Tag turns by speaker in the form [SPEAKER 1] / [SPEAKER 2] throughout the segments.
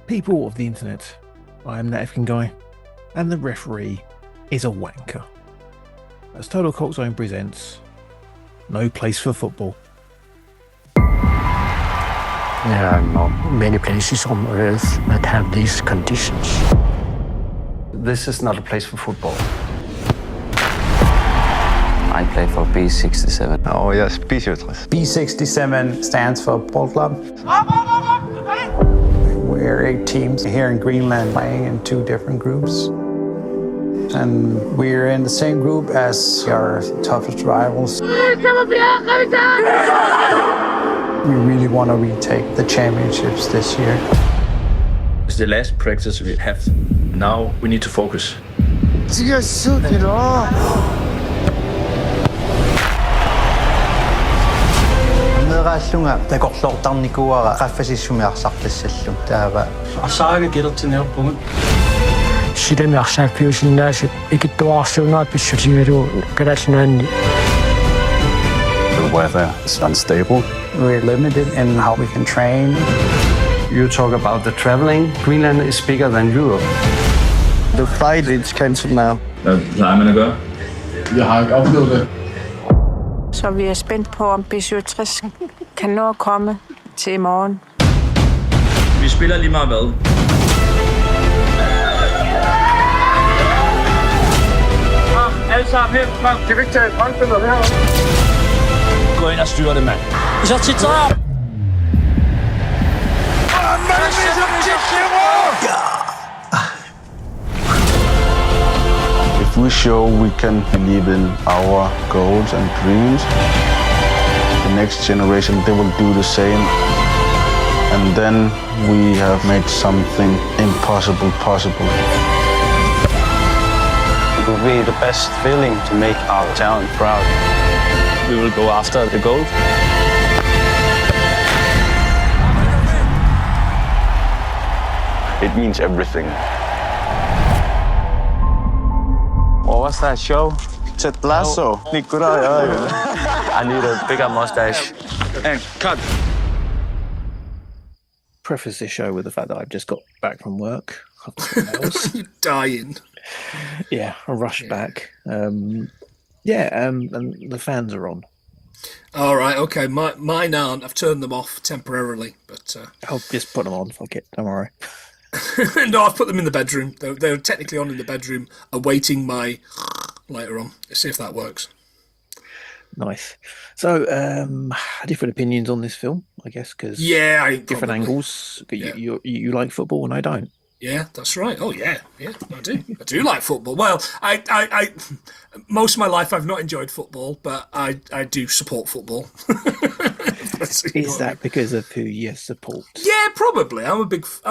[SPEAKER 1] People of the internet, I am that African guy, and the referee is a wanker. As Total Cult Zone presents, No Place for Football.
[SPEAKER 2] There are not many places on Earth that have these conditions.
[SPEAKER 3] This is not a place for football.
[SPEAKER 4] I play for B67.
[SPEAKER 5] Oh yes, B67.
[SPEAKER 6] B67 stands for Ball Club. We're 8 teams here in Greenland playing in 2 different groups. And we're in the same group as our toughest rivals. We really want to retake the championships this year.
[SPEAKER 7] It's the last practice we have. Now we need to focus.
[SPEAKER 2] 시대명사표시나시 이기또아스나 비슈지로 그라시나니.
[SPEAKER 5] The weather is unstable.
[SPEAKER 6] We're limited in how we can train.
[SPEAKER 3] You talk about the traveling. Greenland is bigger than Europe.
[SPEAKER 5] The flight is cancelled now.
[SPEAKER 7] Hvad plejer man at gøre?
[SPEAKER 8] Jeg har ikke oplevet det.
[SPEAKER 9] Så vi er spændt på, om B67 kan nå at komme til i morgen.
[SPEAKER 7] Vi spiller lige meget hvad.
[SPEAKER 8] Alle sammen her. Kan vi ikke tage et håndbillede her?
[SPEAKER 7] Gå ind og styr det, mand.
[SPEAKER 2] Så titter.
[SPEAKER 5] If we show we can believe in our goals and dreams, the next generation, they will do the same. And then we have made something impossible possible.
[SPEAKER 3] It will be the best feeling to make our town proud. We will go after the gold.
[SPEAKER 5] It means everything.
[SPEAKER 3] What was that show?
[SPEAKER 5] Ted Lasso.
[SPEAKER 3] I need a bigger mustache.
[SPEAKER 7] And cut.
[SPEAKER 1] Preface this show with the fact that I've just got back from work. I've got mails.
[SPEAKER 8] You're dying.
[SPEAKER 1] Yeah, I rushed back. And the fans are on.
[SPEAKER 8] All right, okay. Mine aren't. I've turned them off temporarily, but
[SPEAKER 1] I'll just put them on. Fuck it, don't worry.
[SPEAKER 8] no, I've put them in the bedroom. They're technically on in the bedroom, awaiting my later on. Let's see if that works.
[SPEAKER 1] Nice. So, different opinions on this film, I guess, because different angles.
[SPEAKER 8] Yeah.
[SPEAKER 1] You like football and I don't.
[SPEAKER 8] Yeah, that's right. Oh, yeah, I do. I do like football. Well, I most of my life I've not enjoyed football, but I do support football.
[SPEAKER 1] Is that because of who you support?
[SPEAKER 8] Yeah, probably. I'm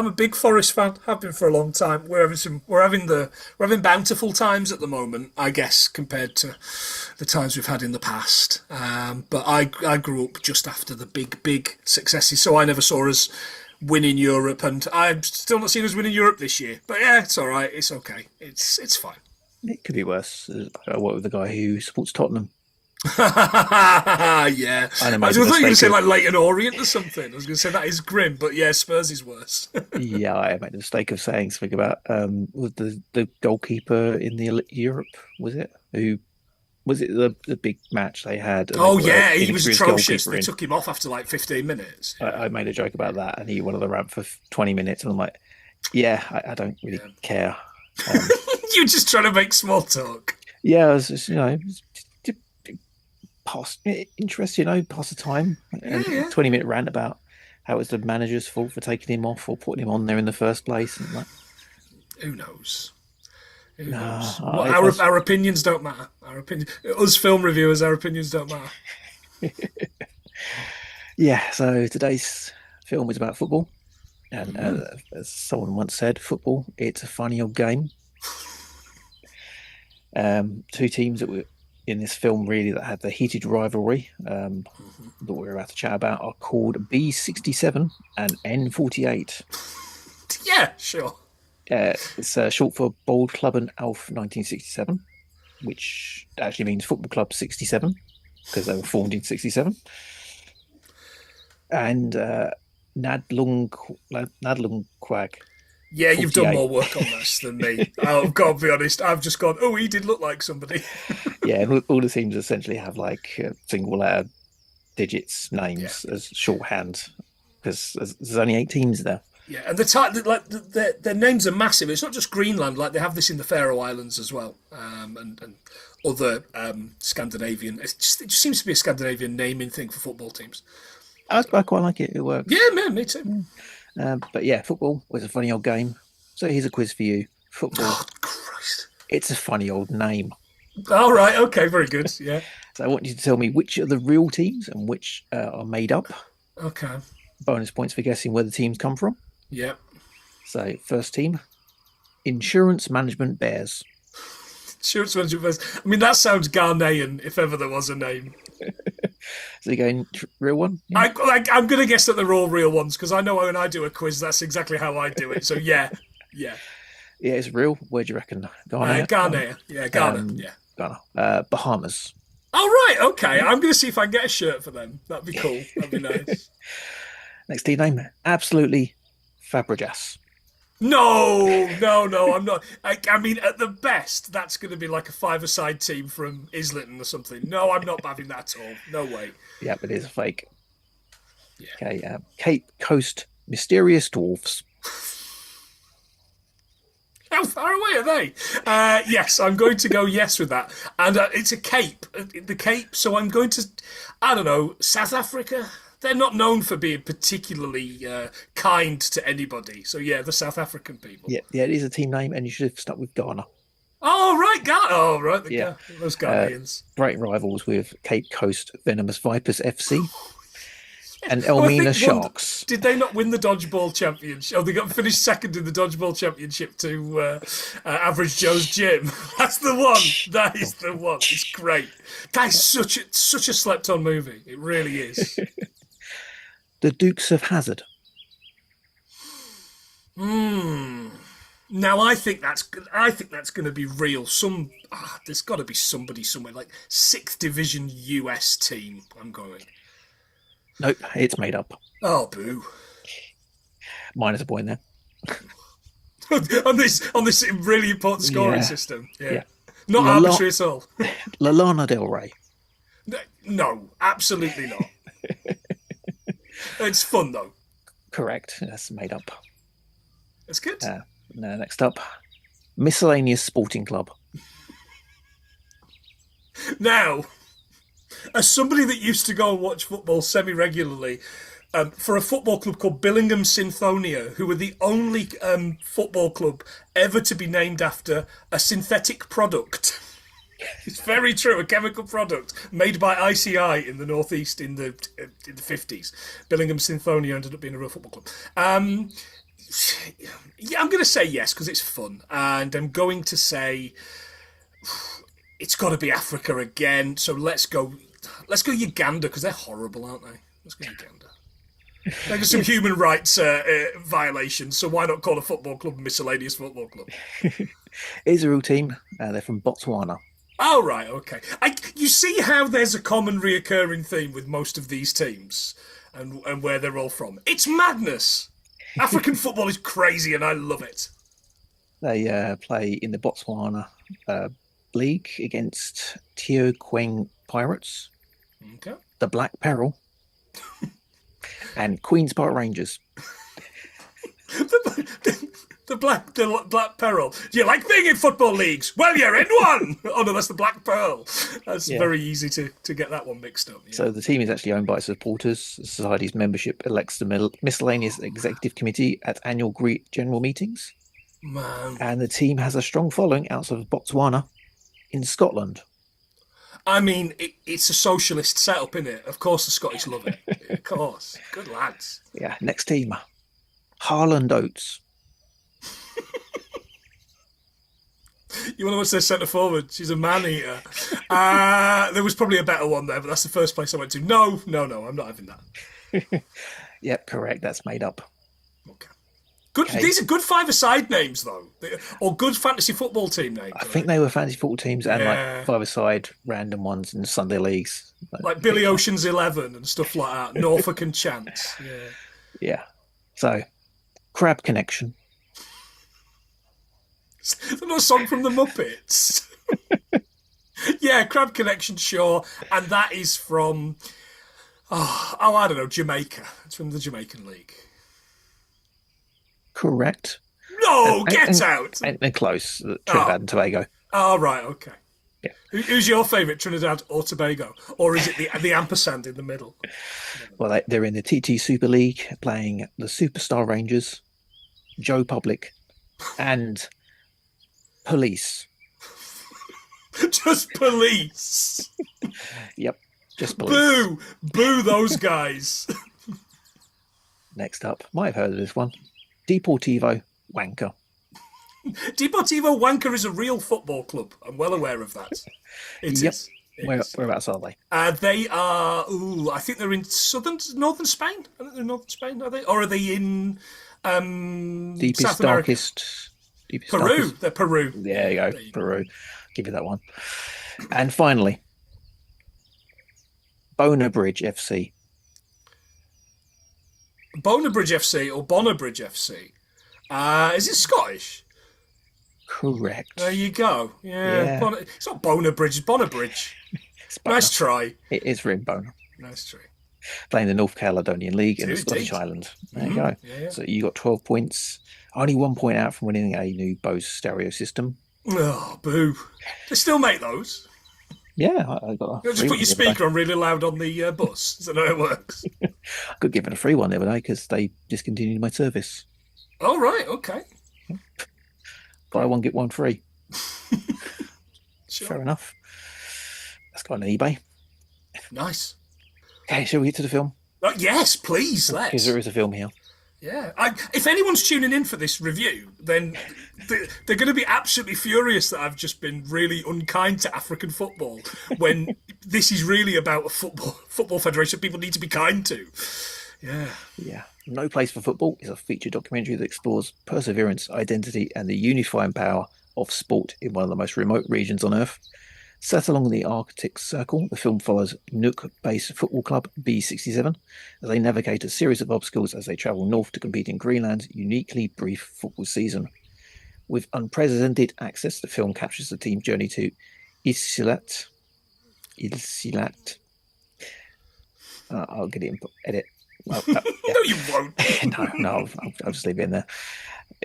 [SPEAKER 8] a big Forest fan. Have been for a long time. We're having bountiful times at the moment, I guess, compared to the times we've had in the past. But I grew up just after the big successes, so I never saw us winning Europe, and I'm still not seeing us winning Europe this year. But yeah, it's all right. It's okay. It's fine.
[SPEAKER 1] It could be worse. I work with a guy who supports Tottenham.
[SPEAKER 8] Yeah. I thought you were going to say like Leyton Orient or something. I was going to say that is grim, but yeah, Spurs is worse.
[SPEAKER 1] Yeah, I made the mistake of saying something about the goalkeeper in the Europe, was it? Who was it the big match they had?
[SPEAKER 8] Oh yeah, he was atrocious. They took him off after like 15 minutes.
[SPEAKER 1] I made a joke about that, and he went on the ramp for 20 minutes, and I'm like, yeah, I don't really care.
[SPEAKER 8] You're just trying to make small talk.
[SPEAKER 1] Yeah, I was just, pass the time. And 20-minute rant about how it was the manager's fault for taking him off or putting him on there in the first place. And like,
[SPEAKER 8] who knows?
[SPEAKER 1] Our
[SPEAKER 8] our opinions don't matter. Us film reviewers, our opinions don't matter.
[SPEAKER 1] Yeah, so today's film is about football. And as someone once said, football, it's a funny old game. 2 teams that were in this film really that had the heated rivalry that we're about to chat about are called B67 and N48.
[SPEAKER 8] Yeah, sure.
[SPEAKER 1] It's short for Bold Club and Alf 1967, which actually means Football Club 67 because they were formed in 67. And Nadlungquag.
[SPEAKER 8] Yeah, you've done
[SPEAKER 1] 48.
[SPEAKER 8] more work on this than me. I've got to be honest. I've just gone, oh, he did look like somebody.
[SPEAKER 1] Yeah, and all the teams essentially have like single letter digits names as shorthand because there's only 8 teams there.
[SPEAKER 8] Yeah, and their names are massive. It's not just Greenland; like they have this in the Faroe Islands as well, and other Scandinavian. It just seems to be a Scandinavian naming thing for football teams.
[SPEAKER 1] I quite like it. It works.
[SPEAKER 8] Yeah, man, me too.
[SPEAKER 1] But yeah, football was a funny old game. So here's a quiz for you. Football.
[SPEAKER 8] Oh, Christ!
[SPEAKER 1] It's a funny old name.
[SPEAKER 8] All right. Okay. Very good. Yeah.
[SPEAKER 1] So I want you to tell me which are the real teams and which are made up.
[SPEAKER 8] Okay.
[SPEAKER 1] Bonus points for guessing where the teams come from.
[SPEAKER 8] Yeah.
[SPEAKER 1] So first team, Insurance Management Bears.
[SPEAKER 8] Insurance Management Bears. I mean, that sounds Ghanaian if ever there was a name.
[SPEAKER 1] So you're going real one? Yeah.
[SPEAKER 8] I'm going to guess that they're all real ones because I know when I do a quiz, that's exactly how I do it. So yeah.
[SPEAKER 1] Yeah, it's real. Where do you reckon?
[SPEAKER 8] Ghana. Yeah, Ghana.
[SPEAKER 1] Ghana. Bahamas.
[SPEAKER 8] Oh, right. Okay. I'm going to see if I can get a shirt for them. That'd be cool. That'd be nice.
[SPEAKER 1] Next team name, absolutely Fabregas.
[SPEAKER 8] No, I'm not. I mean, at the best, that's going to be like a 5-a-side team from Islington or something. No, I'm not having that at all. No way.
[SPEAKER 1] Yeah, but it is a fake.
[SPEAKER 8] Yeah.
[SPEAKER 1] Okay, Cape Coast Mysterious Dwarfs.
[SPEAKER 8] How far away are they? Yes, I'm going to go yes with that. And it's a Cape. The Cape, so I'm going to, I don't know, South Africa? They're not known for being particularly kind to anybody. So yeah, the South African people.
[SPEAKER 1] Yeah, it is a team name, and you should have stuck with Ghana.
[SPEAKER 8] Oh, right, Ghana. Oh, right, those Ghanaians.
[SPEAKER 1] Great rivals with Cape Coast Venomous Vipers FC. And Elmina Sharks.
[SPEAKER 8] Did they not win the dodgeball championship? Oh, they got finished second in the dodgeball championship to Average Joe's Gym. That's the one. That is the one. It's great. That's such a slept-on movie. It really is.
[SPEAKER 1] The Dukes of Hazzard.
[SPEAKER 8] Now I think that's going to be real. There's got to be somebody somewhere like 6th Division US team. I'm going.
[SPEAKER 1] Nope, it's made up.
[SPEAKER 8] Oh, boo!
[SPEAKER 1] Minus a point there.
[SPEAKER 8] on this really important scoring system. Yeah. Not arbitrary at all.
[SPEAKER 1] La Lana Del Rey.
[SPEAKER 8] No, absolutely not. It's fun though.
[SPEAKER 1] Correct. That's made up.
[SPEAKER 8] That's good.
[SPEAKER 1] Next up, Miscellaneous Sporting Club.
[SPEAKER 8] Now, as somebody that used to go and watch football semi-regularly, for a football club called Billingham Synthonia, who were the only football club ever to be named after a synthetic product. It's very true, a chemical product made by ICI in the northeast in the 50s. Billingham Synthonia ended up being a real football club. Yeah, I'm going to say yes because it's fun, and I'm going to say it's got to be Africa again. So let's go Uganda because they're horrible, aren't they? Let's go Uganda. There's some human rights violations, so why not call a football club a miscellaneous football club?
[SPEAKER 1] It is a real team. They're from Botswana.
[SPEAKER 8] Oh, right, okay. You see how there's a common reoccurring theme with most of these teams and where they're all from. It's madness. African football is crazy and I love it.
[SPEAKER 1] They play in the Botswana League against Teo Queng Pirates, the Black Peril, and Queen's Park Rangers.
[SPEAKER 8] The Black Pearl. Do you like being in football leagues? Well, you're in one! Oh, no, that's the Black Pearl. That's very easy to get that one mixed up. Yeah.
[SPEAKER 1] So the team is actually owned by supporters. The society's membership elects the miscellaneous executive committee at annual general meetings.
[SPEAKER 8] Man.
[SPEAKER 1] And the team has a strong following outside of Botswana in Scotland.
[SPEAKER 8] I mean, it's a socialist setup, isn't it? Of course the Scottish love it. Of course. Good lads.
[SPEAKER 1] Yeah, next team. Harland Oates.
[SPEAKER 8] You want to watch their centre forward? She's a man-eater. There was probably a better one there, but that's the first place I went to. No, I'm not having that.
[SPEAKER 1] Yep, correct. That's made up.
[SPEAKER 8] Okay. Good. Okay. These are good five-a-side names, though, or good fantasy football team names.
[SPEAKER 1] I think they were fantasy football teams and like five-a-side random ones in Sunday leagues.
[SPEAKER 8] Like Billy Ocean's 11 and stuff like that. Norfolk and Chance. Yeah.
[SPEAKER 1] Yeah. So, Crab Connection.
[SPEAKER 8] Is that not a song from the Muppets? Yeah, Crab Connection, sure. And that is from, I don't know, Jamaica. It's from the Jamaican League.
[SPEAKER 1] Correct.
[SPEAKER 8] No, get out!
[SPEAKER 1] And close, Trinidad and Tobago.
[SPEAKER 8] Oh, right, okay.
[SPEAKER 1] Yeah.
[SPEAKER 8] Who's your favourite, Trinidad or Tobago? Or is it the ampersand in the middle?
[SPEAKER 1] Well, they're in the TT Super League playing the Superstar Rangers, Joe Public, and Police.
[SPEAKER 8] Just Police.
[SPEAKER 1] Yep, just Police.
[SPEAKER 8] Boo! Boo those guys.
[SPEAKER 1] Next up, might have heard of this one. Deportivo Wanker.
[SPEAKER 8] Deportivo Wanker is a real football club. I'm well aware of that. It is.
[SPEAKER 1] Whereabouts are they?
[SPEAKER 8] They are. I think they're in northern Spain. I think they're in northern Spain. Are they? Or are they in
[SPEAKER 1] Deepest,
[SPEAKER 8] South America?
[SPEAKER 1] Deepest,
[SPEAKER 8] Peru.
[SPEAKER 1] darkest.
[SPEAKER 8] They're Peru.
[SPEAKER 1] There you go, Peru. Give you that one. And finally, Bonabridge FC.
[SPEAKER 8] Bonabridge FC or Bonabridge FC. Is it Scottish?
[SPEAKER 1] Correct.
[SPEAKER 8] There you go. Yeah. It's not Bonabridge, it's Bonabridge. Nice try.
[SPEAKER 1] It is written Boner.
[SPEAKER 8] Nice try.
[SPEAKER 1] Playing the North Caledonian League in the Scottish Island. There you go.
[SPEAKER 8] Yeah.
[SPEAKER 1] So you got 12 points. Only 1 point out from winning a new Bose stereo system.
[SPEAKER 8] Oh, boo. They still make those?
[SPEAKER 1] Yeah, I got
[SPEAKER 8] You just put your speaker on really loud on the bus. Is that how it works?
[SPEAKER 1] I got given a free one the other day because they discontinued my service.
[SPEAKER 8] Oh, right, okay.
[SPEAKER 1] Buy one, get one free.
[SPEAKER 8] Sure.
[SPEAKER 1] Fair enough. That's got on eBay.
[SPEAKER 8] Nice.
[SPEAKER 1] Okay, shall we get to the film?
[SPEAKER 8] Yes, please, let's.
[SPEAKER 1] Because there is a film here.
[SPEAKER 8] Yeah. If anyone's tuning in for this review, then they're going to be absolutely furious that I've just been really unkind to African football when this is really about a football federation people need to be kind to. Yeah.
[SPEAKER 1] Yeah. No Place for Football is a feature documentary that explores perseverance, identity, and the unifying power of sport in one of the most remote regions on Earth. Set along the Arctic Circle, the film follows Nuuk-based football club B67 as they navigate a series of obstacles as they travel north to compete in Greenland's uniquely brief football season. With unprecedented access, the film captures the team's journey to Ilulissat. I'll get it in edit. Well,
[SPEAKER 8] No, you won't.
[SPEAKER 1] no, I'll just leave it in there.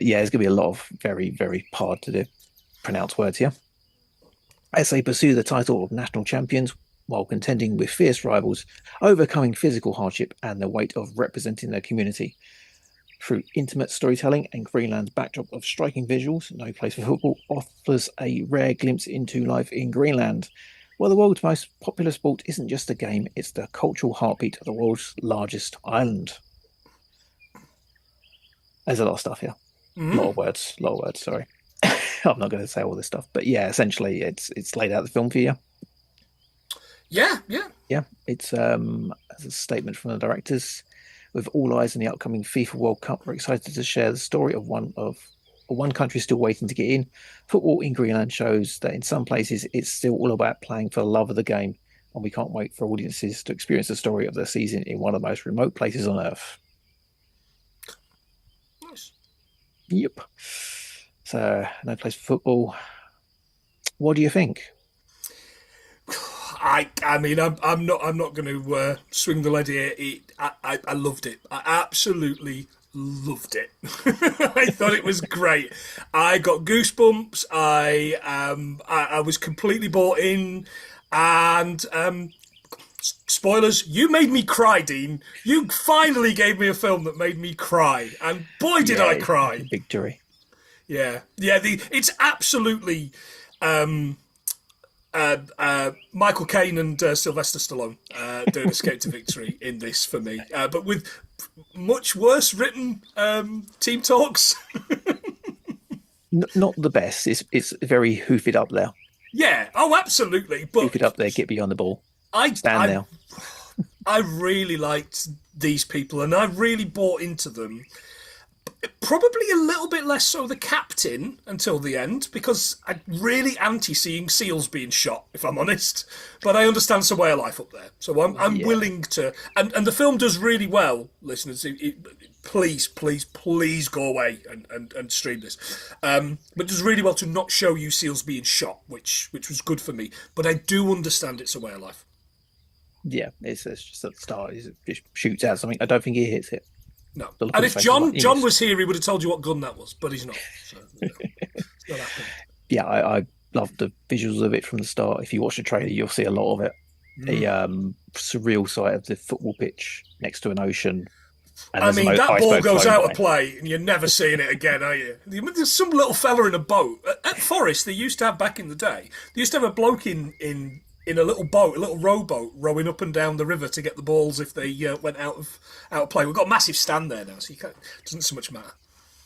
[SPEAKER 1] Yeah, there's going to be a lot of very, very hard to pronounce words here. As they pursue the title of national champions while contending with fierce rivals, overcoming physical hardship and the weight of representing their community. Through intimate storytelling and Greenland's backdrop of striking visuals, No Place for Football offers a rare glimpse into life in Greenland, where the world's most popular sport isn't just a game, it's the cultural heartbeat of the world's largest island. There's a lot of stuff here. A lot of words, sorry. I'm not going to say all this stuff, but yeah, essentially it's laid out the film for you.
[SPEAKER 8] Yeah.
[SPEAKER 1] It's as a statement from the directors. With all eyes on the upcoming FIFA World Cup, we're excited to share the story of one country still waiting to get in. Football in Greenland shows that in some places it's still all about playing for the love of the game, and we can't wait for audiences to experience the story of their season in one of the most remote places on Earth.
[SPEAKER 8] Nice.
[SPEAKER 1] Yep. So, No Place for Football. What do you think?
[SPEAKER 8] I mean, I'm not going to swing the lead here. I loved it. I absolutely loved it. I thought it was great. I got goosebumps. I was completely bought in, and spoilers, you made me cry, Dean. You finally gave me a film that made me cry, and boy did I cry.
[SPEAKER 1] Victory.
[SPEAKER 8] Yeah. It's absolutely Michael Caine and Sylvester Stallone doing Escape to Victory in this for me, but with much worse written team talks.
[SPEAKER 1] Not the best. It's very hoof it up there.
[SPEAKER 8] Yeah. Oh, absolutely. But
[SPEAKER 1] hoof it up there. Get beyond the ball. Stand now.
[SPEAKER 8] I really liked these people, and I really bought into them. Probably a little bit less so the captain until the end, because I'm really anti seeing seals being shot, if I'm honest. But I understand some way of life up there, so I'm willing to. And the film does really well, listeners. Please go away and stream this. But it does really well to not show you seals being shot, which was good for me. But I do understand it's a way of life.
[SPEAKER 1] Yeah, it's just at the start. It just shoots out something. I don't think he hits it.
[SPEAKER 8] No. And if John was here, he would have told you what gun that was, but he's not. So, it's not happening.
[SPEAKER 1] Yeah, I love the visuals of it from the start. If you watch the trailer, you'll see a lot of it. A surreal sight of the football pitch next to an ocean. And
[SPEAKER 8] I mean, that ball goes out of play, and you're never seeing it again, are you? There's some little fella in a boat. At Forest, they used to have, back in the day, they used to have a bloke in a little boat, a little rowboat, rowing up and down the river to get the balls if they went out of play. We've got a massive stand there now, so it doesn't so much matter.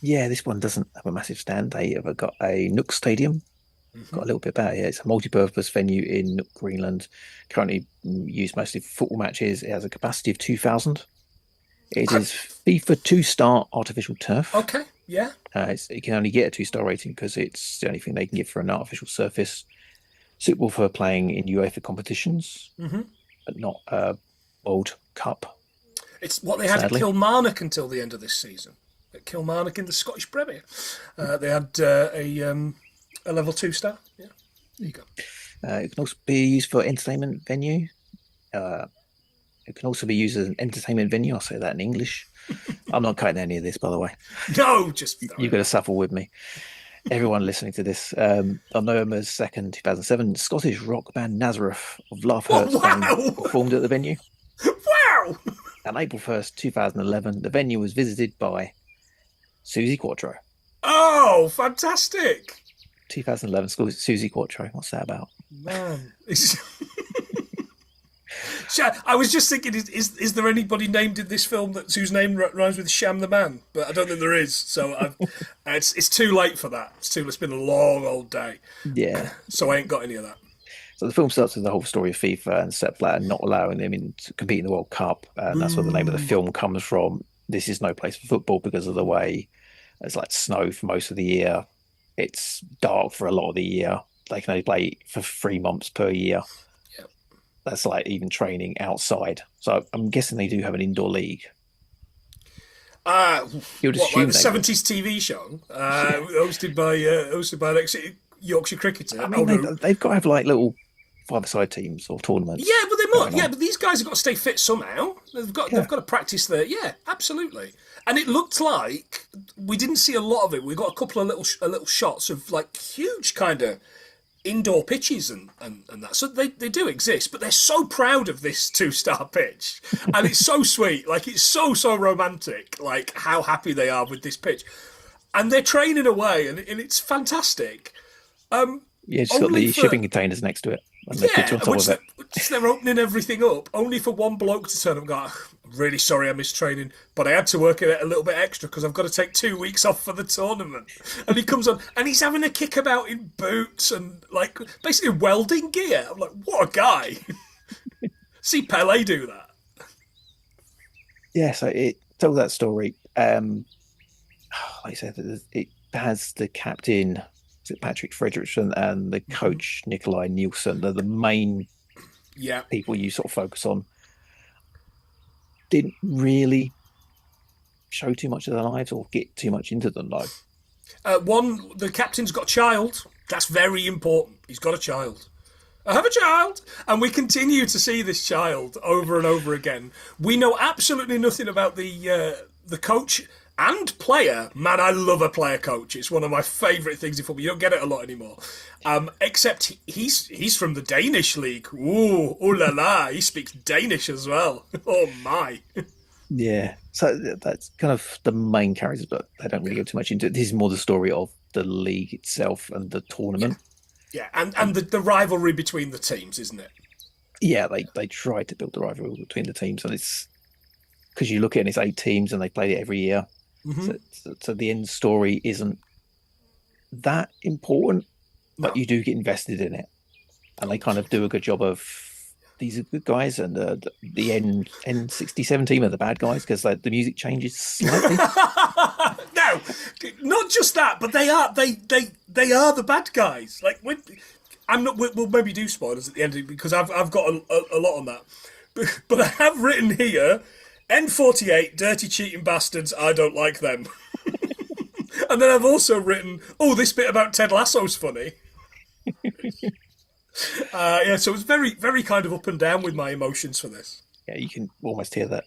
[SPEAKER 1] Yeah, this one doesn't have a massive stand. They have got a Nuuk stadium. Got a little bit about it. It's a multi-purpose venue in Nuuk, Greenland. Currently used mostly for football matches. It has a capacity of 2,000. It is FIFA 2-star artificial turf.
[SPEAKER 8] Okay, yeah.
[SPEAKER 1] It can only get a 2-star rating because it's the only thing they can give for an artificial surface. Suitable for playing in UEFA competitions, but not World Cup.
[SPEAKER 8] It's what they had at Kilmarnock until the end of this season. At Kilmarnock in the Scottish Premier, they had a level 2-star. Yeah, there you go.
[SPEAKER 1] It can also be used for entertainment venue. It can also be used as an entertainment venue. I'll say that in English. I'm not cutting any of this, by the way.
[SPEAKER 8] No, just
[SPEAKER 1] you've got to suffer with me. Everyone listening to this, on November 2nd, 2007, Scottish rock band Nazareth of Laugh Hurts performed at the venue.
[SPEAKER 8] Wow!
[SPEAKER 1] On April 1st, 2011, the venue was visited by Susie Quattro.
[SPEAKER 8] Oh, fantastic!
[SPEAKER 1] 2011, Susie Quattro. What's that about?
[SPEAKER 8] Man. I was just thinking, is there anybody named in this film whose name rhymes with Sham the Man? But I don't think there is. So it's too late for that. It's been a long old day.
[SPEAKER 1] Yeah.
[SPEAKER 8] So I ain't got any of that.
[SPEAKER 1] So the film starts with the whole story of FIFA and Sepp Blatter not allowing them to compete in the World Cup. And that's where the name of the film comes from. This is no place for football because of the way it's like snow for most of the year. It's dark for a lot of the year. They can only play for 3 months per year. That's like even training outside. So I'm guessing they do have an indoor league.
[SPEAKER 8] Like the 70s TV show, hosted by an ex-Yorkshire cricketer.
[SPEAKER 1] I mean, they've got to have like little five-a-side teams or tournaments.
[SPEAKER 8] Yeah, but they might. Yeah, but these guys have got to stay fit somehow. They've got to practice there. Yeah, absolutely. And it looked like we didn't see a lot of it. We got a couple of little shots of like huge kind of indoor pitches and that. So they do exist, but they're so proud of this 2-star pitch. And it's so sweet. Like, it's so romantic, like how happy they are with this pitch. And they're training away, and it's fantastic.
[SPEAKER 1] It's got the shipping containers next to it. And the pitch on top of it.
[SPEAKER 8] They're opening everything up, only for one bloke to turn up and go, I'm really sorry I missed training, but I had to work it a little bit extra because I've got to take 2 weeks off for the tournament. And he comes on, and he's having a kickabout in boots and, like, basically welding gear. I'm like, what a guy. See Pele do that.
[SPEAKER 1] Yeah, so it tells that story. Like I said, it has the captain, Patrick Fredrickson, and the coach Nikolai Nielsen. They're the main people you sort of focus on. Didn't really show too much of their lives or get too much into them, though.
[SPEAKER 8] The captain's got a child. That's very important. He's got a child. I have a child. And we continue to see this child over and over again. We know absolutely nothing about the coach and player. Man, I love a player coach. It's one of my favourite things in football. You don't get it a lot anymore. Except he's from the Danish league. Ooh la la. He speaks Danish as well. Oh my. Yeah.
[SPEAKER 1] So that's kind of the main characters, but they don't really go too much into it. This is more the story of the league itself and the tournament.
[SPEAKER 8] Yeah, and the rivalry between the teams, isn't it?
[SPEAKER 1] Yeah, they try to build the rivalry between the teams, and it's because you look at it and it's 8 teams and they play it every year. Mm-hmm. So the end story isn't that important, but you do get invested in it, and they kind of do a good job of these are good guys, and the N67 team are the bad guys because the music changes slightly.
[SPEAKER 8] No, not just that, but they are the bad guys. Like we'll maybe do spoilers at the end because I've got a lot on that, but I have written here N48 dirty cheating bastards. I don't like them. And then I've also written, this bit about Ted Lasso's funny. So it's very, very kind of up and down with my emotions for this.
[SPEAKER 1] Yeah, you can almost hear that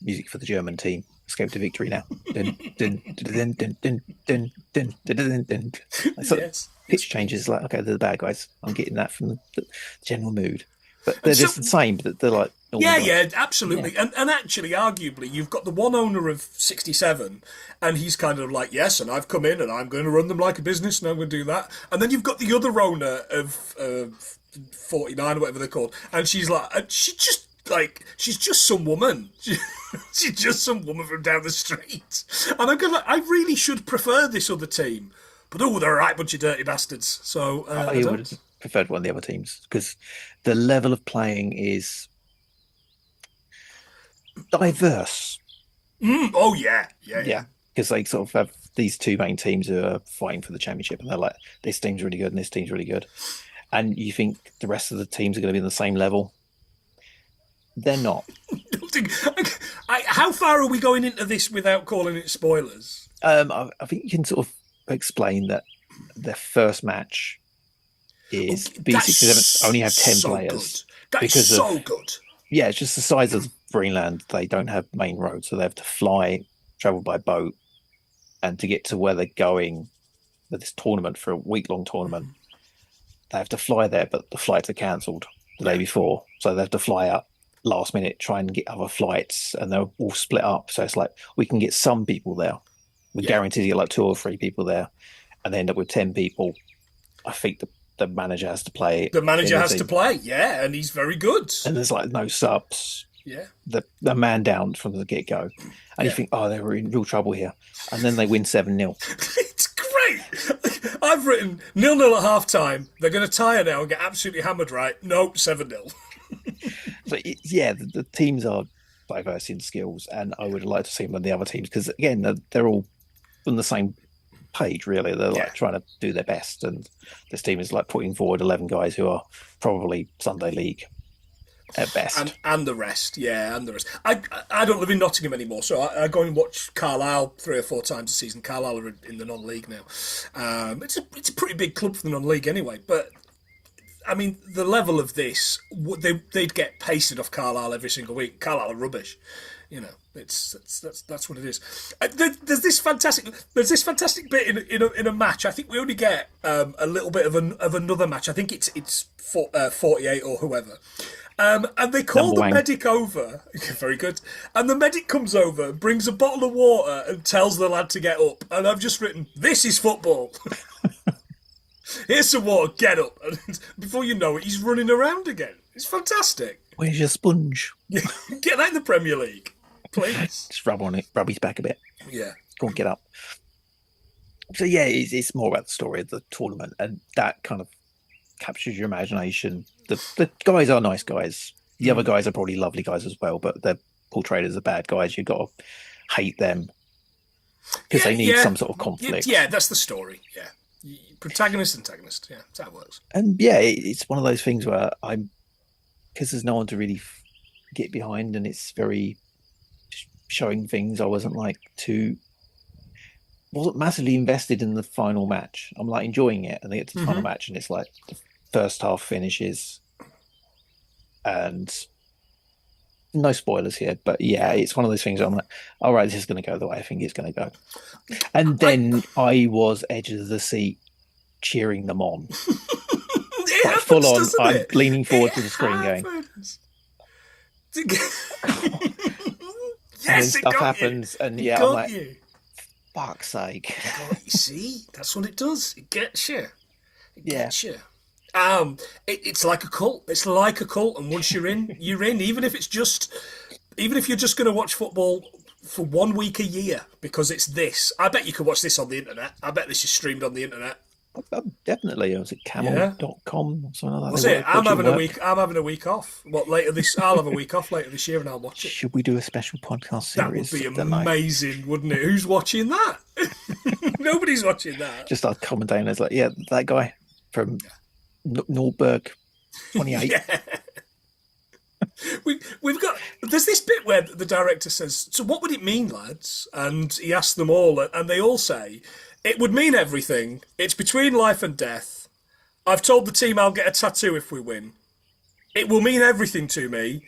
[SPEAKER 1] music for the German team. Escape to victory now. Dun, dun, dun, dun, dun, dun, dun, dun, dun, dun.
[SPEAKER 8] Yes.
[SPEAKER 1] Pitch changes like, okay, they're the bad guys. I'm getting that from the general mood. But they're just the same, but they're like...
[SPEAKER 8] Yeah, absolutely. Yeah. And actually, arguably, you've got the one owner of 67, and he's kind of like, yes, and I've come in, and I'm going to run them like a business, and I'm going to do that. And then you've got the other owner of 49, or whatever they're called, and she's just some woman. She's just some woman from down the street. And I'm going I really should prefer this other team. But, they're a right bunch of dirty bastards. So,
[SPEAKER 1] I would have preferred one of the other teams, because the level of playing is... diverse.
[SPEAKER 8] Yeah.
[SPEAKER 1] Because they sort of have these two main teams who are fighting for the championship, and they're like, this team's really good and this team's really good, and you think the rest of the teams are going to be on the same level. They're not.
[SPEAKER 8] How far are we going into this without calling it spoilers?
[SPEAKER 1] I think you can sort of explain that their first match is B67 only have 10 players.
[SPEAKER 8] That is so good.
[SPEAKER 1] Yeah, it's just the size of Greenland. They don't have main roads, so they have to travel by boat, and to get to where they're going with this tournament, for a week-long tournament, they have to fly there, but the flights are cancelled the day before, so they have to fly up last minute, try and get other flights, and they're all split up. So it's like, we can get some people there. We're guaranteed to get like 2 or 3 people there, and they end up with 10 people. I think the manager has to play.
[SPEAKER 8] The manager has to play, and he's very good.
[SPEAKER 1] And there's like no subs.
[SPEAKER 8] Yeah.
[SPEAKER 1] The man down from the get-go. And you think, they're in real trouble here. And then they win 7-0.
[SPEAKER 8] It's great. I've written 0-0 at half-time. They're going to tire now and get absolutely hammered, right? No, 7-0.
[SPEAKER 1] So, the teams are diverse in skills, and I would like to see them on the other teams, because, again, they're all on the same page, really. They're like trying to do their best, and this team is like putting forward 11 guys who are probably Sunday League at best,
[SPEAKER 8] and the rest. I don't live in Nottingham anymore, so I go and watch Carlisle 3 or 4 times a season. Carlisle are in the non-league now. It's a pretty big club for the non-league anyway, but I mean, the level of this, they'd get pasted off Carlisle every single week. Carlisle are rubbish. That's what it is. There's this fantastic bit in a match. I think we only get a little bit of another match. I think it's 48 or whoever. And they call the medic over. Very good. And the medic comes over, brings a bottle of water, and tells the lad to get up. And I've just written, "This is football." Here's some water. Get up. And before you know it, he's running around again. It's fantastic.
[SPEAKER 1] Where's your sponge?
[SPEAKER 8] Get that in the Premier League. Please.
[SPEAKER 1] Just rub his back a bit.
[SPEAKER 8] Yeah.
[SPEAKER 1] Go on, get up. So it's more about the story of the tournament, and that kind of captures your imagination. The guys are nice guys. The other guys are probably lovely guys as well, but they're portrayed as the bad guys. You've got to hate them because they need some sort of conflict.
[SPEAKER 8] Yeah, that's the story. Yeah. Protagonist, antagonist. Yeah, that's how it works.
[SPEAKER 1] And it's one of those things where because there's no one to really get behind, and it's very showing things. I wasn't massively invested in the final match. I'm like enjoying it, and they get to the final match, and it's like the first half finishes, and no spoilers here, but it's one of those things where I'm like, all right, this is going to go the way I think it's going to go. And then I was edge of the seat cheering them on.
[SPEAKER 8] Happens,
[SPEAKER 1] full on, I'm leaning forward to the screen going, and then stuff happens, and I'm like, fuck's sake.
[SPEAKER 8] You see, that's what it does. It gets you. It gets you. It's like a cult. It's like a cult, and once you're in, you're in. Even if you're just going to watch football for 1 week a year because it's this. I bet you could watch this on the internet. I bet this is streamed on the internet.
[SPEAKER 1] Definitely. Was it camel.com or something like that?
[SPEAKER 8] That's it. I'm having a week off. I'll have a week off later this year, and I'll watch it.
[SPEAKER 1] Should we do a special podcast series?
[SPEAKER 8] That would be amazing, wouldn't it? Who's watching that? Nobody's watching that.
[SPEAKER 1] Just like commentating as like, yeah, that guy from Nordberg 28.
[SPEAKER 8] Yeah. We've got. There's this bit where the director says, "So what would it mean, lads?" And he asks them all, and they all say, "It would mean everything. It's between life and death. I've told the team I'll get a tattoo if we win. It will mean everything to me.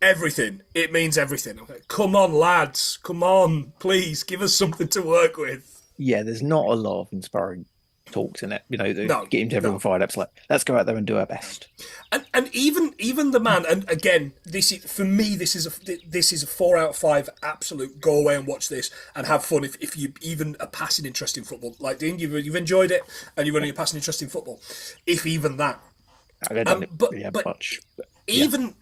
[SPEAKER 8] Everything. It means everything." Okay, come on, lads. Come on, please give us something to work with.
[SPEAKER 1] Yeah, there's not a lot of inspiring talks in it. Getting everyone fired up. It's like, let's go out there and do our best.
[SPEAKER 8] And even the man. And again, this is a 4 out of 5 absolute. Go away and watch this and have fun if you even a passing interest in football. Like Dean, you've enjoyed it and you've only a passing interest in football. If even that. Even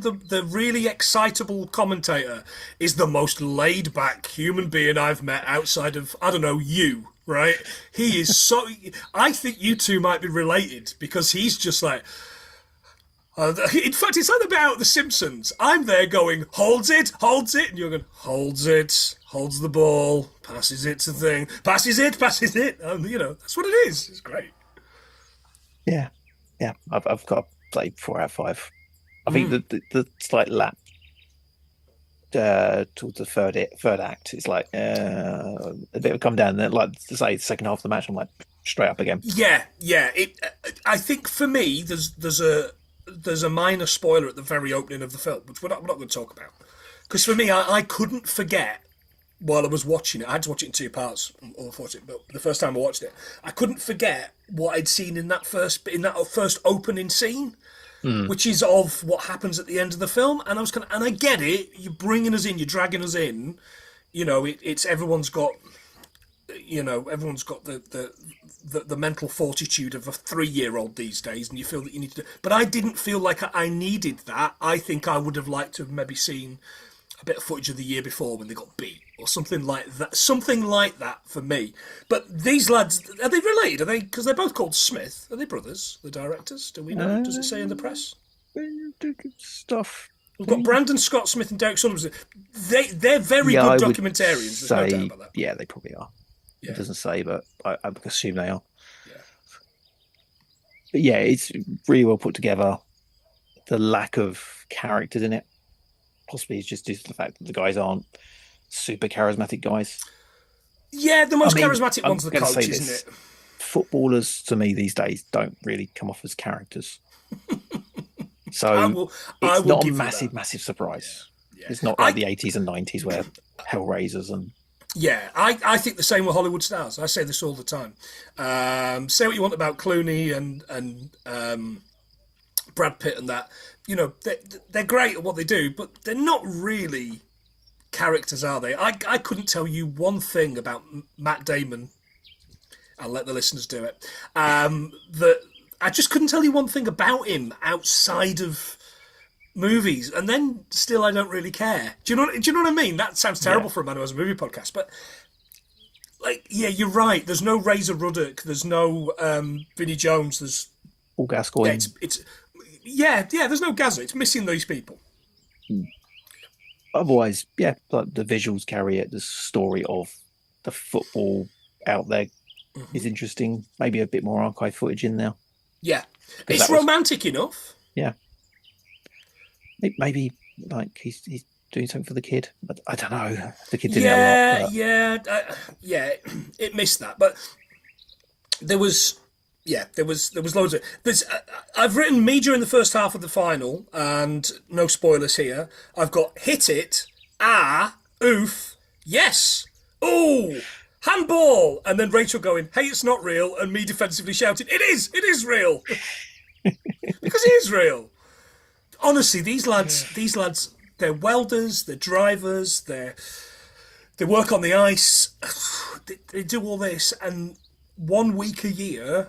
[SPEAKER 8] the really excitable commentator is the most laid back human being I've met outside of, I don't know, you. Right? He is so. I think you two might be related because he's just like. In fact, it's like the bit out of The Simpsons. I'm there going, holds it, and you're going, holds it, holds the ball, passes it to thing, passes it. And, that's what it is. It's great.
[SPEAKER 1] Yeah. I've got to play 4 out of 5. I think the slight lap towards the third act, it's like a bit of a come down. Then, like to say, the second half of the match, I'm like straight up again.
[SPEAKER 8] Yeah. I think for me, there's a minor spoiler at the very opening of the film, which we're not going to talk about, because for me, I couldn't forget while I was watching it. I had to watch it in 2 parts, unfortunately, but the first time I watched it, I couldn't forget what I'd seen in that first opening scene. Which is of what happens at the end of the film, and I get it. You're bringing us in, you're dragging us in. It's everyone's got the mental fortitude of a 3-year-old these days, and you feel that you need to. But I didn't feel like I needed that. I think I would have liked to have maybe seen a bit of footage of the year before when they got beat, or something like that. Something like that for me. But these lads, are they related? Are they? Because they're both called Smith. Are they brothers? The directors? Do we know? Does it say in the press?
[SPEAKER 1] Stuff.
[SPEAKER 8] We've got Brandon Scott Smith and Derek Sullivan. They're very good documentarians. There's no doubt about that.
[SPEAKER 1] Yeah, they probably are.
[SPEAKER 8] Yeah.
[SPEAKER 1] It doesn't say, but I assume they are. Yeah. But yeah, it's really well put together. The lack of characters in it possibly is just due to the fact that the guys aren't super charismatic guys.
[SPEAKER 8] Yeah, the most charismatic one's the coach, isn't it?
[SPEAKER 1] Footballers, to me, these days don't really come off as characters. So it's not a massive surprise. Yeah. It's not like the 80s and 90s where Hellraisers and...
[SPEAKER 8] Yeah, I think the same with Hollywood stars. I say this all the time. Say what you want about Clooney and Brad Pitt and that. They're great at what they do, but they're not really characters, are they? I couldn't tell you one thing about Matt Damon. I'll let the listeners do it. That I just couldn't tell you one thing about him outside of movies, and then still I don't really care. Do you know what I mean? That sounds terrible for a man who has a movie podcast, but you're right. There's no Razor Ruddock. There's no Vinnie Jones. There's
[SPEAKER 1] Paul Gascoigne.
[SPEAKER 8] There's no Gazza. It's missing those people.
[SPEAKER 1] Otherwise, like the visuals carry it. The story of the football out there is interesting. Maybe a bit more archive footage in there.
[SPEAKER 8] Yeah, it's romantic enough.
[SPEAKER 1] Yeah, maybe like he's doing something for the kid. But I don't know. The kid didn't have a lot.
[SPEAKER 8] It missed that, but there was loads of. I've written me during the first half of the final, and no spoilers here. I've got hit it, oof, yes, ooh, handball, and then Rachel going, hey, it's not real, and me defensively shouting, it is real, because it is real. Honestly, these lads, they're welders, they're drivers, they work on the ice, they do all this, and 1 week a year,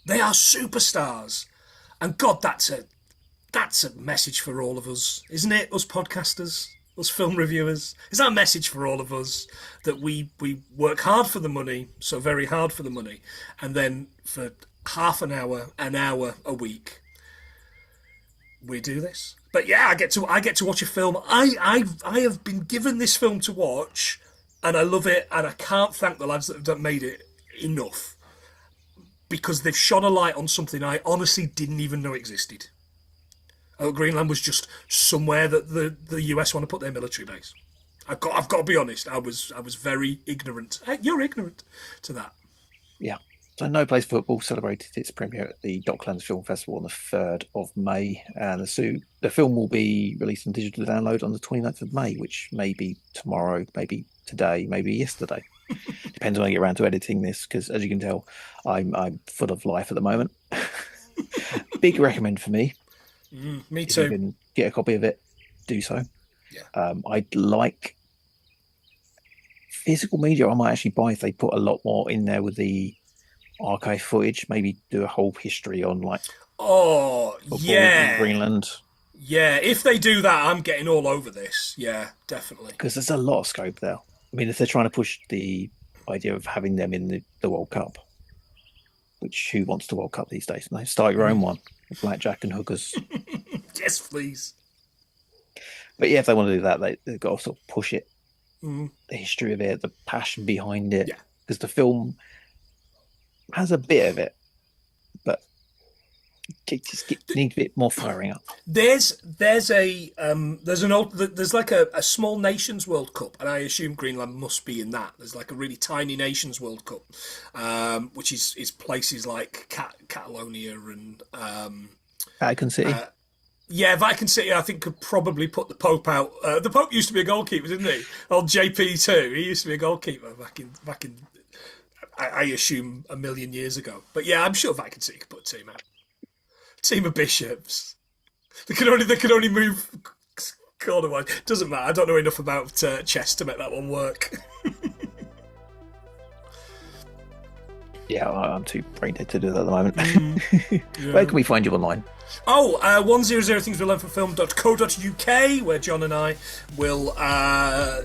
[SPEAKER 8] they are superstars. And God, that's a message for all of us, isn't it? Us podcasters. Us film reviewers? Is that a message for all of us that we work hard for the money, so very hard for the money, and then for half an hour a week, we do this? But yeah, I get to watch a film. I have been given this film to watch, and I love it, and I can't thank the lads that have made it enough, because they've shone a light on something I honestly didn't even know existed. Greenland was just somewhere that the US want to put their military base. I've got to be honest. I was very ignorant. You're ignorant to that.
[SPEAKER 1] Yeah. So No Place Football celebrated its premiere at the Docklands Film Festival on the 3rd of May, and the film will be released on digital download on the 29th of May, which may be tomorrow, maybe today, maybe yesterday. Depends when I get around to editing this, because as you can tell, I'm full of life at the moment. Big recommend for me.
[SPEAKER 8] Me too.
[SPEAKER 1] If you can get a copy of it, do so.
[SPEAKER 8] Yeah.
[SPEAKER 1] I'd like physical media. I might actually buy if they put a lot more in there with the archive footage. Maybe do a whole history on football in Greenland.
[SPEAKER 8] Yeah, if they do that, I'm getting all over this. Yeah, definitely.
[SPEAKER 1] Because there's a lot of scope there. I mean, if they're trying to push the idea of having them in the World Cup, which who wants the World Cup these days? No, start your own one with blackjack and hookers.
[SPEAKER 8] Yes, please.
[SPEAKER 1] But yeah, if they want to do that, they've got to sort of push it. The history of it, the passion behind it.
[SPEAKER 8] Yeah. Because
[SPEAKER 1] the film has a bit of it, but it just needs a bit more firing up.
[SPEAKER 8] There's like a small nations World Cup, and I assume Greenland must be in that. There's like a really tiny nations World Cup, which is places like Catalonia and
[SPEAKER 1] Vatican City.
[SPEAKER 8] Vatican City, I think, could probably put the Pope out. The Pope used to be a goalkeeper, didn't he? Old JP2, he used to be a goalkeeper back in I assume a million years ago. But yeah, I'm sure Vatican City could put a team out. Team of bishops. They can only move corner-wise. Doesn't matter. I don't know enough about chess to make that one work.
[SPEAKER 1] Yeah, I'm too brain dead to do that at the moment. Where can we find you online?
[SPEAKER 8] 100 things we learn from film.co.uk, where John and I will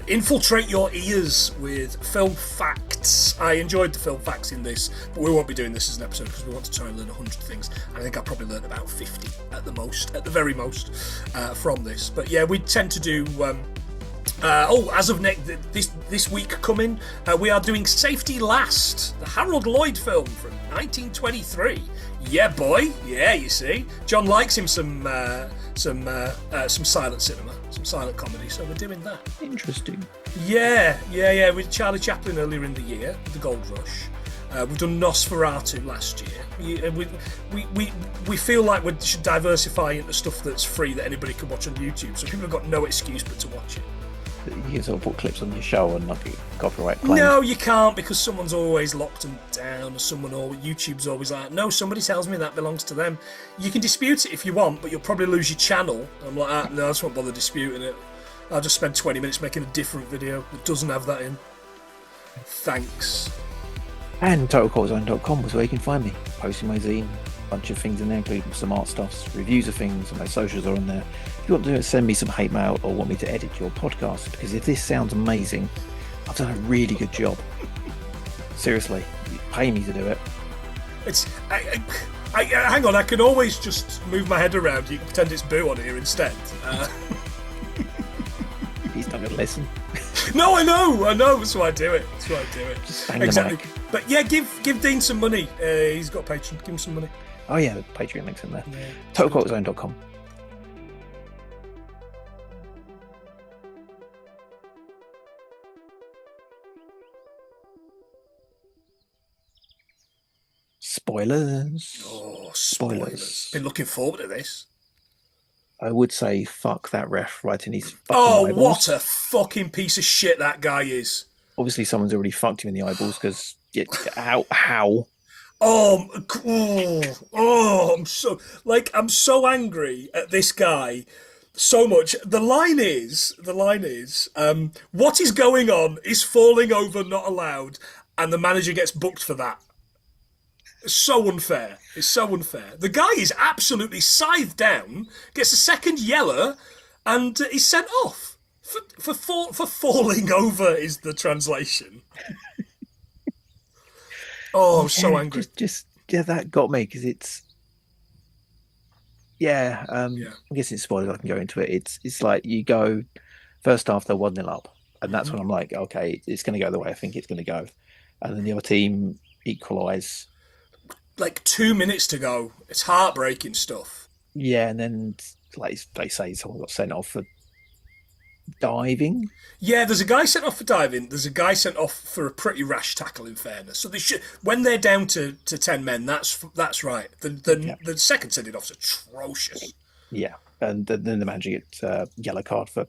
[SPEAKER 8] infiltrate your ears with film facts. I enjoyed the film facts in this, but we won't be doing this as an episode because we want to try and learn 100 things. I think I probably learned about 50 at the very most, from this. But yeah, we tend to do. As of this week coming, we are doing Safety Last, the Harold Lloyd film from 1923. Yeah, boy. Yeah, you see, John likes him some silent cinema, some silent comedy. So we're doing that.
[SPEAKER 1] Interesting.
[SPEAKER 8] Yeah. With Charlie Chaplin earlier in the year, The Gold Rush. We've done Nosferatu last year. We feel like we should diversify into stuff that's free that anybody can watch on YouTube, so people have got no excuse but to watch it.
[SPEAKER 1] You can sort of put clips on your show and not get copyright claims.
[SPEAKER 8] No, you can't, because someone's always locked them down, or YouTube's always like, no, somebody tells me that belongs to them. You can dispute it if you want, but you'll probably lose your channel. I'm like, no, I just won't bother disputing it. I'll just spend 20 minutes making a different video that doesn't have that in. Thanks.
[SPEAKER 1] And TotalCultDocFest was where you can find me, posting my zine, a bunch of things in there, including some art stuffs, reviews of things, and my socials are on there. If you want to send me some hate mail or want me to edit your podcast, because if this sounds amazing, I've done a really good job. Seriously, pay me to do it.
[SPEAKER 8] Hang on, I can always just move my head around. You can pretend it's Boo on here instead.
[SPEAKER 1] He's not going to listen.
[SPEAKER 8] No, I know. That's why I do it.
[SPEAKER 1] Just bang
[SPEAKER 8] exactly.
[SPEAKER 1] the mic.
[SPEAKER 8] But yeah, give Dean some money. He's got a Patreon. Give him some money.
[SPEAKER 1] Oh yeah, the Patreon link's in there.
[SPEAKER 8] Yeah.
[SPEAKER 1] TotalCultZone.com. Spoilers.
[SPEAKER 8] Oh, spoilers. Been looking forward to this.
[SPEAKER 1] I would say fuck that ref right in his fucking eyeballs.
[SPEAKER 8] What a fucking piece of shit that guy is.
[SPEAKER 1] Obviously someone's already fucked him in the eyeballs, because how? I'm so angry at this guy so much. The line is, what is going on is falling over not allowed, and the manager gets booked for that. It's so unfair. The guy is absolutely scythed down, gets a second yellow, and is sent off.
[SPEAKER 8] for falling over is the translation. Oh, I'm so angry.
[SPEAKER 1] Yeah, that got me because it's. Yeah, I'm guessing it's spoilers. I can go into it. It's like you go first half they're 1-0 up, and that's when I'm like, okay, it's going to go the way I think it's going to go, and then the other team equalise.
[SPEAKER 8] Like 2 minutes to go. It's heartbreaking stuff.
[SPEAKER 1] Yeah, and then like they say someone got sent off for diving.
[SPEAKER 8] Yeah, there's a guy sent off for diving. There's a guy sent off for a pretty rash tackle. In fairness, so they should when they're down to 10 men. That's right. The second sending off's atrocious.
[SPEAKER 1] Yeah, and then the manager gets a yellow card for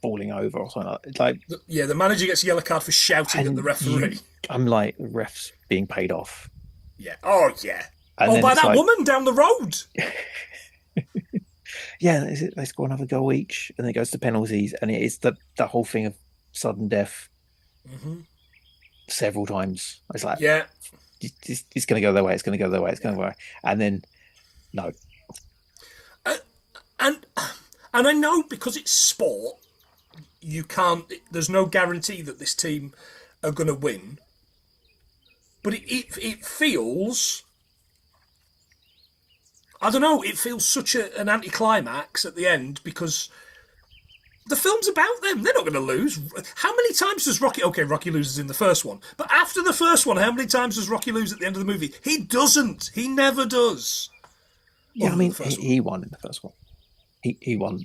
[SPEAKER 1] falling over or something. It's like
[SPEAKER 8] the manager gets a yellow card for shouting at the referee.
[SPEAKER 1] I'm like, the refs being paid off.
[SPEAKER 8] Yeah. Oh yeah.
[SPEAKER 1] And
[SPEAKER 8] by that woman down the road.
[SPEAKER 1] Yeah, they score another goal each, and then it goes to penalties, and it's the whole thing of sudden death several times. It's like, it's going to go their way, it's going to go their way, it's going to go their way, and then no.
[SPEAKER 8] And I know because it's sport, you can't. There's no guarantee that this team are going to win, but it feels. I don't know, it feels such an anticlimax at the end because the film's about them. They're not going to lose. How many times does Rocky... Okay, Rocky loses in the first one. But after the first one, how many times does Rocky lose at the end of the movie? He doesn't. He never does.
[SPEAKER 1] Yeah, I mean, he won in the first one. He won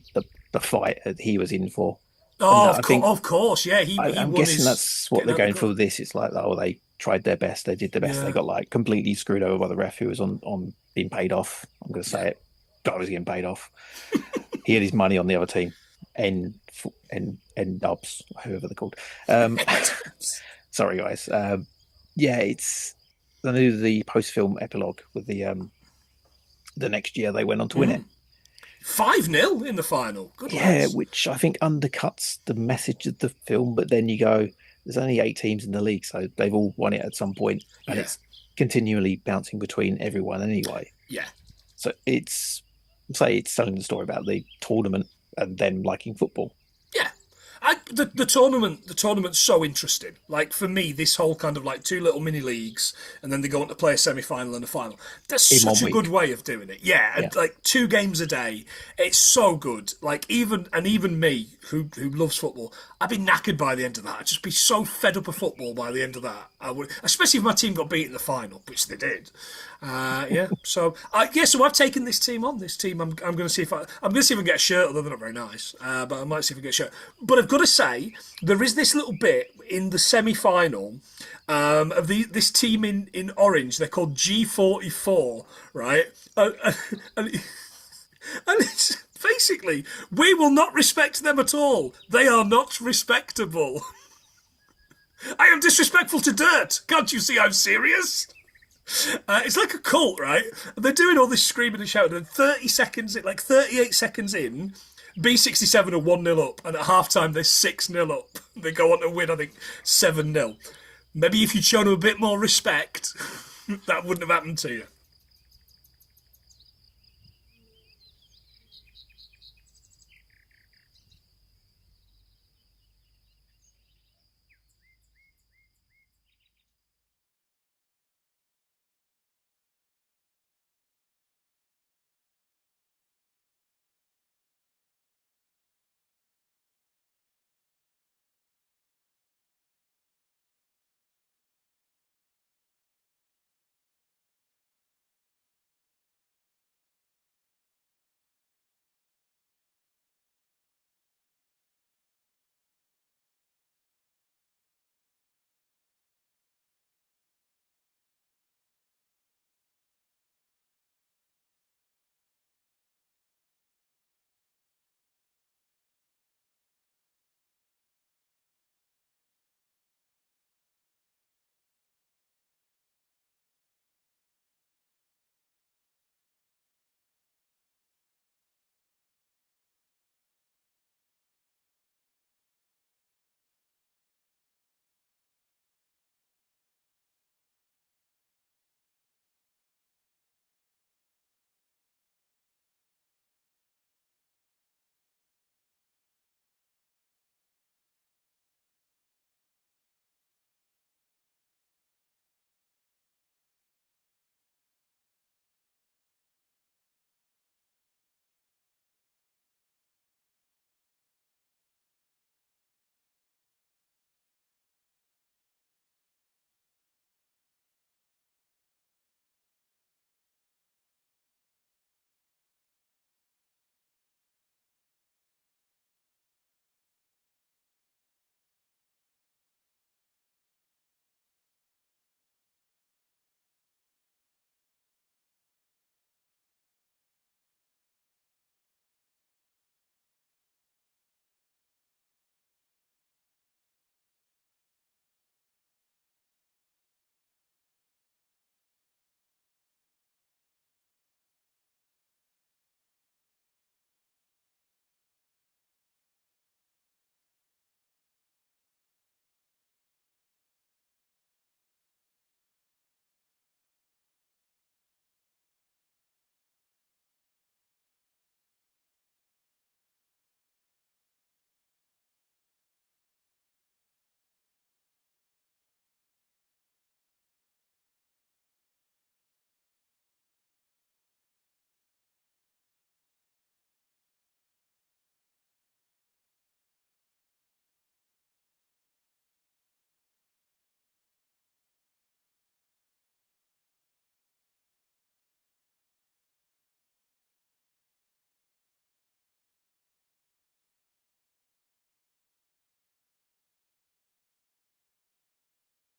[SPEAKER 1] the fight that he was in for.
[SPEAKER 8] Oh, of course, yeah.
[SPEAKER 1] I'm guessing that's what they're going for with this. It's like, they tried their best. They did their best. Yeah. They got like completely screwed over by the ref who was on being paid off. I'm going to say it. Guy was getting paid off. He had his money on the other team. And Dubs, whoever they're called. Sorry, guys. It's I knew the post-film epilogue with the next year they went on to win it.
[SPEAKER 8] 5-0 in the final. Good
[SPEAKER 1] lads. Which I think undercuts the message of the film. But then you go, there's only 8 teams in the league, so they've all won it at some point, and it's continually bouncing between everyone anyway.
[SPEAKER 8] Yeah.
[SPEAKER 1] So it's telling the story about the tournament and them liking football.
[SPEAKER 8] Yeah. The tournament's so interesting. Like, for me, this whole kind of like 2 little mini leagues and then they go on to play a semi-final and a final. That's such a good way of doing it. Yeah, and like 2 games a day. It's so good. Like, even me, who loves football, I'd be knackered by the end of that. I'd just be so fed up of football by the end of that. I would, especially if my team got beat in the final, which they did. So I've taken this team on. This team, I'm going to see if I can get a shirt, although they're not very nice. But I might see if I can get a shirt. But I've got to say, there is this little bit in the semi-final of this team in orange. They're called G44, right? And it's basically, we will not respect them at all. They are not respectable. I am disrespectful to dirt. Can't you see I'm serious? It's like a cult, right? They're doing all this screaming and shouting, and 38 seconds in, B67 are 1-0 up, and at half-time they're 6-0 up. They go on to win, I think, 7-0. Maybe if you'd shown them a bit more respect, that wouldn't have happened to you.